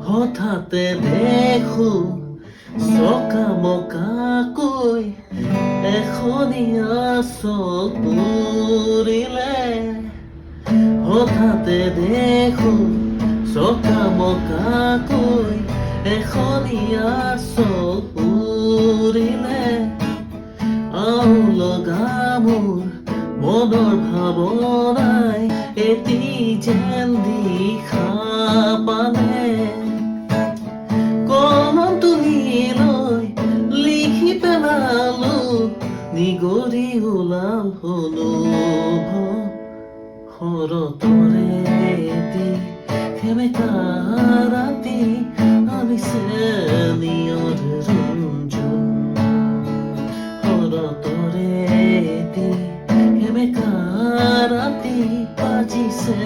হঠাতে দেখো চকা মকাকৈ এখনীয়া চল পুৰিলে। হঠাতে দেখো চকা মকাকৈ এখনীয়া চল পুৰিলে। আও লগা মোৰ মনৰ ভাৱনাই এটি যেন দিশা পালে। কলম তুলি লৈ লিখি পেলালো, নিগৰি ওলাল হলো শৰতৰে এটি সেমেকা ৰাতি আনিছে নিয়ৰ ৰঞ্জন। শৰতৰে এটি সেমেকা ৰাতি বাজিছে